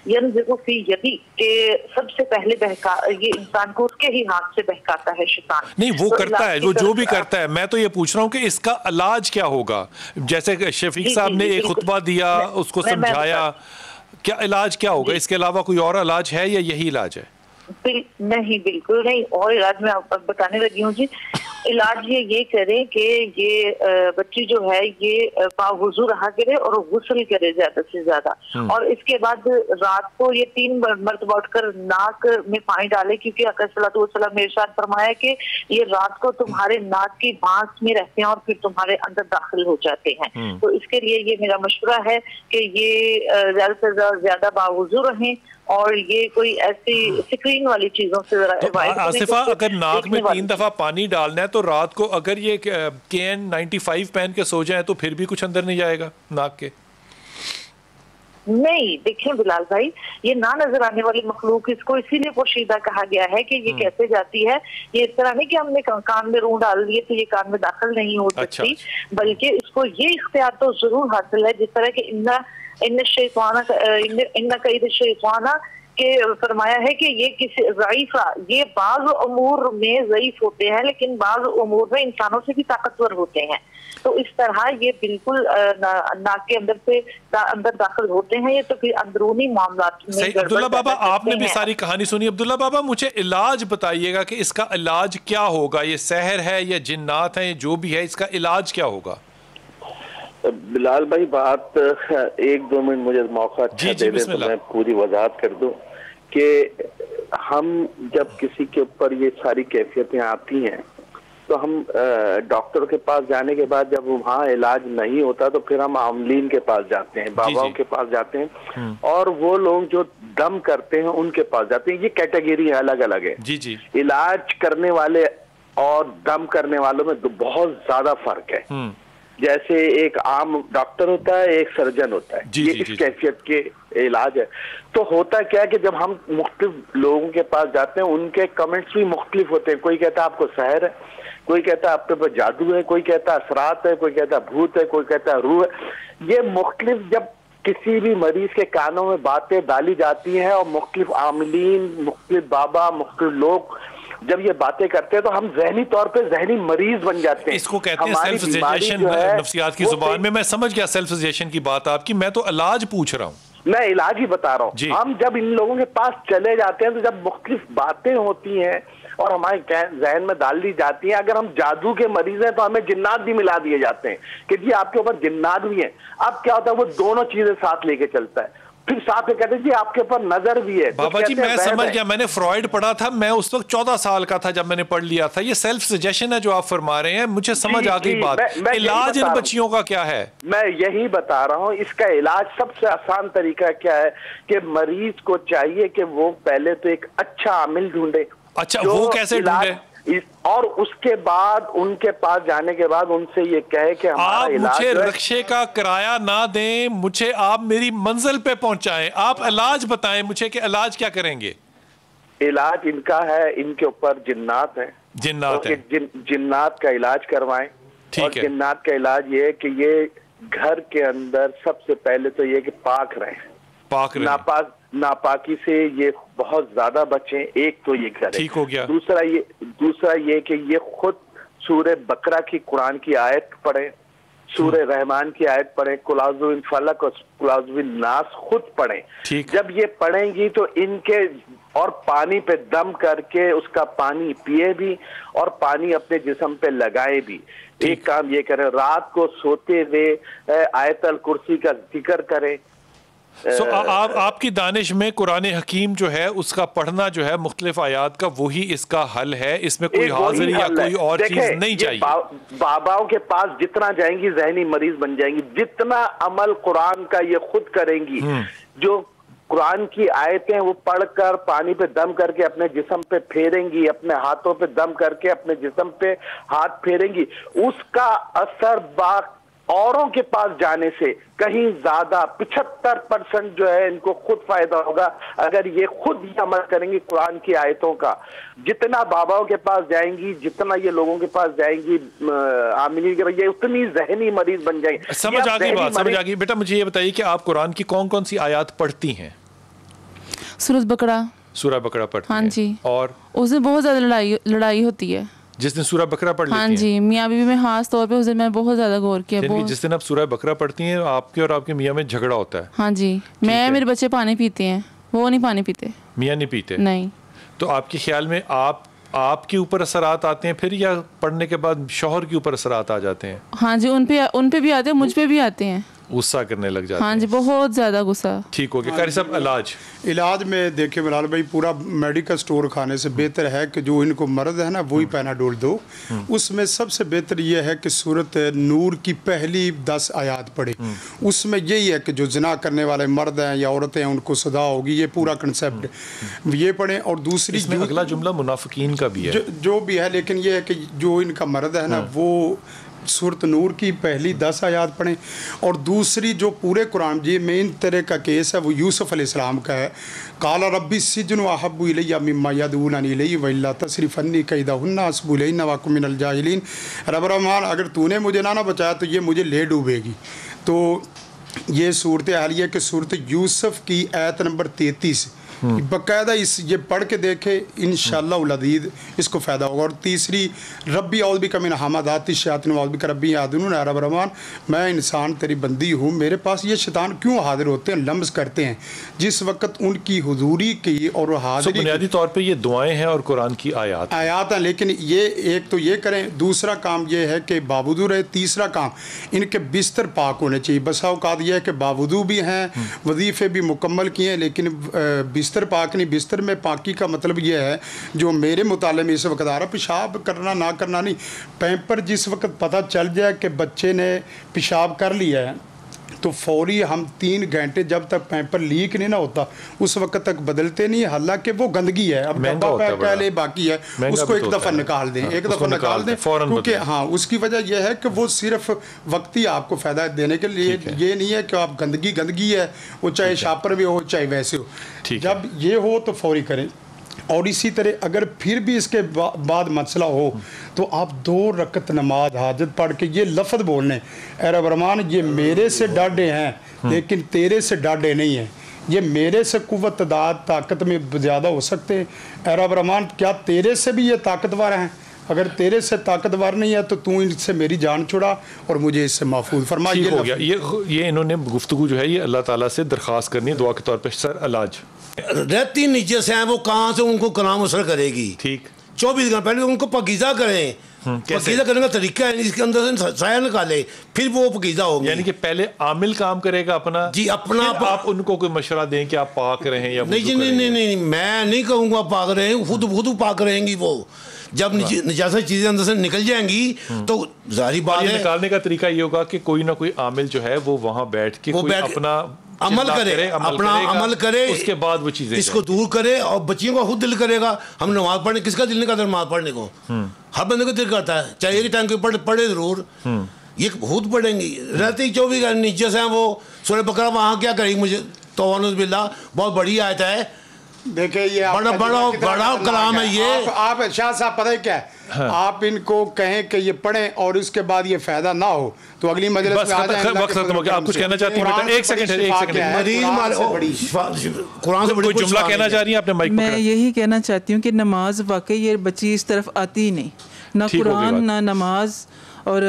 यनज़िगुफ़ी यदी के सबसे पहले ये इंसान को उसके ही हाथ से बहकाता है शैतान। नहीं वो तो करता है जो भी करता है। मैं तो ये पूछ रहा हूँ कि इसका इलाज क्या होगा? जैसे शफीक साहब ने एक खुतबा दिया, उसको समझाया, क्या इलाज क्या होगा? इसके अलावा कोई और इलाज है या यही इलाज है? नहीं बिल्कुल नहीं, और इलाज मैं आपको बताने लगी हूँ जी। इलाज ये करें कि ये बच्ची जो है ये पावुज़ू रहा करे और गुस्ल करे ज्यादा से ज्यादा, और इसके बाद रात को ये 3 मरतबा उठकर नाक में पानी डाले, क्योंकि अकसलाम ने इरशाद फरमाया कि ये रात को तुम्हारे नाक की बांस में रहते हैं और फिर तुम्हारे अंदर दाखिल हो जाते हैं। तो इसके लिए ये मेरा मशवरा है कि ये ज्यादा से ज्यादा बावुज़ू रहें और ये कोई ऐसी स्क्रीन वाली चीजों से तो आसिफा अगर नाक में 3 दफा पानी डालना है तो रात को अगर ये KN95 पहन के सो जाए तो फिर भी कुछ अंदर नहीं जाएगा नाक के? नहीं देखिए बिलाल भाई, ये ना नजर आने वाली मखलूक, इसको इसीलिए पोशीदा कहा गया है कि ये कैसे जाती है। ये इस तरह नहीं कि हमने कान में रूह डाल दिए तो ये कान में दाखिल नहीं हो सकती, बल्कि इसको ये इख्तियार तो जरूर हासिल है जिस तरह के शैताना के फरमाया है कि ये किसी ज़ईफ़ा, ये बाज़ उमूर में ज़ईफ़ होते हैं लेकिन बाज़ उमूर में इंसानों से भी ताकतवर होते हैं। तो इस तरह ये बिल्कुल नाक के अंदर दाखिल होते हैं, ये तो फिर अंदरूनी मामलात में। सही अब्दुल्ला बाबा, आपने भी सारी कहानी सुनी। अब्दुल्ला बाबा मुझे इलाज बताइएगा कि इसका इलाज क्या होगा? ये सहर है या जिन्नात है, जो भी है इसका इलाज क्या होगा? बिलाल भाई बात 1-2 मिनट मुझे मौका अच्छा दे दे तो मैं पूरी वजाहत कर दूं कि हम जब किसी के ऊपर ये सारी कैफियतें आती हैं तो हम डॉक्टर के पास जाने के बाद जब वहाँ इलाज नहीं होता तो फिर हम आमलीन के पास जाते हैं, बाबाओं के पास जाते हैं, और वो लोग जो दम करते हैं उनके पास जाते हैं। ये कैटेगरी अलग अलग है। जी जी, इलाज करने वाले और दम करने वालों में बहुत ज्यादा फर्क है। जैसे एक आम डॉक्टर होता है, एक सर्जन होता है, ये इस कैफियत के इलाज है। तो होता क्या है कि जब हम मुख्तलिफ लोगों के पास जाते हैं उनके कमेंट्स भी मुख्तलिफ होते हैं। कोई कहता है आपको सहर है, कोई कहता है आप पे जादू है, कोई कहता है असरात है, कोई कहता है भूत है, कोई कहता है रूह है। ये मुख्तलिफ जब किसी भी मरीज के कानों में बातें डाली जाती हैं और मुख्तलिफ आमिलीन, मुख्तलिफ बाबा, मुख्तलिफ लोग जब ये बातें करते हैं तो हम जहनी तौर पे जहनी मरीज बन जाते हैं। इसको कहते हैं सेल्फ सजेशन नफ्सियात की जुबान में। मैं समझ गया सेल्फ सजेशन की बात आपकी, मैं तो इलाज पूछ रहा हूँ। मैं इलाज ही बता रहा हूँ। हम जब इन लोगों के पास चले जाते हैं तो जब मुख्तलिफ बातें होती हैं और हमारे जहन में डाल दी जाती हैं, अगर हम जादू के मरीज हैं तो हमें जिन्नात भी मिला दिए जाते हैं कि जी आपके ऊपर जिन्नात भी हैं। अब क्या होता है, वो दोनों चीजें साथ लेके चलता है, फिर साथ में कहते हैं जी आपके ऊपर नजर भी है। बाबा जी मैं समझ गया, मैंने फ्रॉइड पढ़ा था, मैं उस वक्त 14 साल का था जब मैंने पढ़ लिया था। ये सेल्फ सजेशन है जो आप फरमा रहे हैं, मुझे समझ आ गई बात। इलाज इन बच्चियों का क्या है? मैं यही बता रहा हूँ, इसका इलाज सबसे आसान तरीका क्या है कि मरीज को चाहिए कि वो पहले तो एक अच्छा आमिल ढूंढे। अच्छा, वो कैसे ढूंढे? और उसके बाद उनके पास जाने के बाद उनसे ये कहे कि आप मुझे रिक्शे का किराया ना दें, मुझे आप मेरी मंजिल पे पहुंचाएं, आप इलाज बताएं मुझे कि इलाज क्या करेंगे। इलाज इनका है, इनके ऊपर जिन्नात है, जिन्नात है, जिन्नात का इलाज करवाएं। और जिन्नात का इलाज ये है कि ये घर के अंदर सबसे पहले तो ये कि पाक रहे, नापाकी से ये बहुत ज्यादा बचें। एक तो ये करें, ठीक हो गया। दूसरा ये कि ये खुद सूरह बकरा की कुरान की आयत पढ़ें, सूरह रहमान की आयत पढ़ें, कुलाज़ुबिन फलक और कुलाज़ुबिन नास खुद पढ़ें। जब ये पढ़ेंगी तो इनके और पानी पे दम करके उसका पानी पिए भी और पानी अपने जिस्म पे लगाए भी। एक काम ये करें, रात को सोते हुए आयतल कुर्सी का जिक्र करें। आपकी दानिश में कुरान हकीम जो है उसका पढ़ना जो है मुख्तलिफ आयात का, वही इसका हल है, इसमें कोई हाजिरी या कोई और चीज नहीं चाहिए। बाबाओं के पास जितना जाएंगी जहनी मरीज बन जाएंगी, जितना अमल कुरान का ये खुद करेंगी, जो कुरान की आयतें वो पढ़कर पानी पे दम करके अपने जिस्म पे फेरेंगी, अपने हाथों पे दम करके अपने जिस्म पे हाथ फेरेंगी, उसका असर औरों के पास जाने से कहीं ज्यादा 75% जो है इनको खुद फायदा होगा अगर ये खुद ही अमल करेंगे कुरान की आयतों का। जितना बाबाओं के पास जाएंगी, जितना ये लोगों के पास जाएंगी आमिनी के, ये उतनी जहनी मरीज बन जाएंगे। समझ आ गई बात, समझ आ गई। बेटा मुझे ये बताइए कि आप कुरान की कौन कौन सी आयत पढ़ती हैं? सूरह बकरा पढ़ती हैं। हाँ जी। और उसमें बहुत ज्यादा लड़ाई होती है। जिस दिन सूरह बकरा पढ़ लेती हैं? हाँ जी, मियाँ बीवी में खास तौर पे उस दिन मैं बहुत ज्यादा गौर किया। जिस दिन आप सूरह बकरा पढ़ती हैं आपके और आपके मियाँ में झगड़ा होता है? हाँ जी, मेरे बच्चे पानी पीते हैं, वो नहीं पानी पीते। मियाँ नहीं पीते? नहीं। तो आपके ख्याल में आपके ऊपर असरात आते हैं फिर, या पढ़ने के बाद शौहर के ऊपर असरात आ जाते हैं? हाँ जी, उन पे भी आते हैं, मुझ पे भी आते हैं। गुस्सा करने लग जाते हैं? हाँ जी, बहुत ज्यादा गुस्सा। ठीक हो गया। कारी साहब इलाज में देखिए बिलाल भाई, पूरा मेडिकल स्टोर खाने से बेहतर है कि जो इनको मर्द है ना वही पैनाडोल दो। उसमें सबसे बेहतर ये है कि सूरत नूर की पहली 10 आयात पढ़े। उसमें यही है कि जो जिना करने वाले मर्द हैं या औरतें हैं उनको सदा होगी, ये पूरा कंसेप्ट ये पढ़ें। और दूसरी अगला जुमला मुनाफिकीन का भी है, जो भी है, लेकिन ये है कि जो इनका मर्द है ना वो सूरत नूर की पहली 10 आयात पढ़ें। और दूसरी जो पूरे कुरान जी मेन तरह का केस है वो यूसुफ अलैहिस्सलाम का है। काला रब्बी सिजनु अहब्बु इलैया मिम्मा यदऊननी इलैहि व इल्ला तसरिफन्नी कैदहुन्ना अस्बु इलैहिन्ना व अकुम मिनल जाहिलीन। रब रहमान, अगर तूने मुझे ना बचाया तो ये मुझे ले डूबेगी। तो ये सूरत हाल है कि सूरत यूसुफ की आयत नंबर 33 बाकायदा ये पढ़ के देखे, इंशाअल्लाह उल अज़ीज़ इसको फ़ायदा होगा। और तीसरी रब्बी औज़ बिका मिन हमादाति शैतान औज़ बिका रब्बी यादुन या रब रहमान, मैं इंसान तेरी बंदी हूँ, मेरे पास ये शैतान क्यों हाजिर होते हैं, लम्स करते हैं जिस वक्त उनकी हुजूरी की और हाजिरी। बुनियादी तौर पे ये दुआएं हैं और कुरान की आयात हैं, लेकिन ये एक तो ये करें, दूसरा काम ये है कि बावजूद रहे, तीसरा काम इनके बिस्तर पाक होने चाहिए। बसा औकात यह है कि बावजू भी हैं, वजीफ़े भी मुकम्मल किए हैं, लेकिन बिस्तर पाक नहीं। बिस्तर में पाकी का मतलब ये है, जो मेरे मुताले में इस वक्त आ रहा, पेशाब करना ना करना नहीं, पैम्पर जिस वक्त पता चल जाए कि बच्चे ने पेशाब कर लिया है तो फौरी हम 3 घंटे जब तक पैम्पर लीक नहीं ना होता उस वक्त तक बदलते नहीं। हालांकि वो गंदगी है, अब डब्बा ले बाकी है, उसको एक दफ़ा निकाल दें, एक दफ़ा निकाल दें, क्योंकि हाँ उसकी वजह यह है कि वो सिर्फ वक्ती आपको फ़ायदा देने के लिए, ये नहीं है कि आप गंदगी है, वो चाहे शापर भी हो चाहे वैसे हो, जब ये हो तो फौरी करें। और इसी तरह अगर फिर भी इसके बाद मसला हो तो आप 2 रकत नमाज हाजत पढ़ के ये लफ्ज़ बोलने, ए रब रहमान ये मेरे से डाढ़े हैं लेकिन तेरे से डाढ़े नहीं हैं, ये मेरे से कुव्वत ताकत में ज़्यादा हो सकते हैं, ए रब रहमान क्या तेरे से भी ये ताकतवर हैं, अगर तेरे से ताकतवर नहीं है तो तू इनसे मेरी जान छुड़ा और मुझे इससे महफूज फरमा। ये हो गया, ये इन्होंने गुफ्तगू जो है ये अल्लाह ताला से दरख्वास्त करनी दुआ के तौर पे। सर इलाज रहती नीचे से हैं वो कहाँ से उनको कलाम असर करेगी? ठीक 24 घंटे पहले उनको पकीज़ा करें, पकीज़ा करने का तरीका है इसके अंदर से साया निकाले फिर वो पकीज़ा होगी। यानी कि पहले आमिल काम करेगा अपना जी अपना आप उनको कोई मशवरा दें कि आप पाक रहें या नहीं मैं नहीं कहूँगा पाक रहें, खुद पाक रहेंगी वो। जब निजासा चीजें अंदर से निकल जाएंगी तो जाहिर बात है निकालने का तरीका ये होगा कि कोई ना कोई आमिल जो है वो वहां बैठ के अपना अमल करे उसके बाद वो चीजें इसको दूर करे और बच्चियों का खुद दिल करेगा। हम नमाज पढ़ने, किसका दिल नहीं करता नमाज पढ़ने को? हर बंदे को दिल करता है, चाहिए कि टाइम के पढ़े जरूर, ये खुद पढ़ेंगी। रहते ही 24 घंटे नीचे से वो सूरह बकरा वहाँ क्या करेगी? मुझे तो बिल्ला बहुत बड़ी आयत है। देखिए ये बड़ा कलाम है ये। आप शाह साहब पता है क्या है? हाँ। आप इनको कहें कि ये पढ़ें और इसके बाद ये फायदा ना हो तो अगली मजलिस में आ जाएं। वक्त खत्म हो गया। आप कुछ कहना चाहती हैं बेटा? एक सेकंड कुरान से बड़ी जुमला कहना चाह रही हैं आपने माइक पकड़ा। मैं यही कहना चाहती हूँ कि नमाज वाकई ये बच्ची इस तरफ आती ही नहीं, ना कुरान ना नमाज और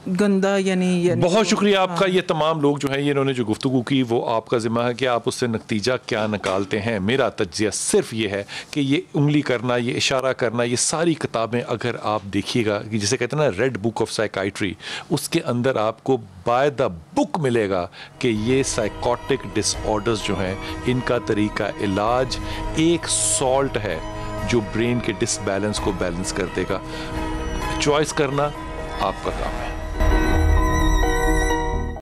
गंदा यानी बहुत शुक्रिया आपका। ये तमाम लोग जो हैं ये इन्होंने जो गुफ्तगू की वो आपका ज़िम्मा है कि आप उससे नतीजा क्या निकालते हैं। मेरा तज्ज़िया सिर्फ ये है कि ये उंगली करना, ये इशारा करना, ये सारी किताबें अगर आप देखिएगा कि जिसे कहते हैं ना रेड बुक ऑफ साइकाइट्री, उसके अंदर आपको बाय द बुक मिलेगा कि ये साइकोटिक डिसऑर्डर्स जो हैं इनका तरीका इलाज एक सॉल्ट है जो ब्रेन के डिसबैलेंस को बैलेंस कर देगा। चॉइस करना आपका काम है।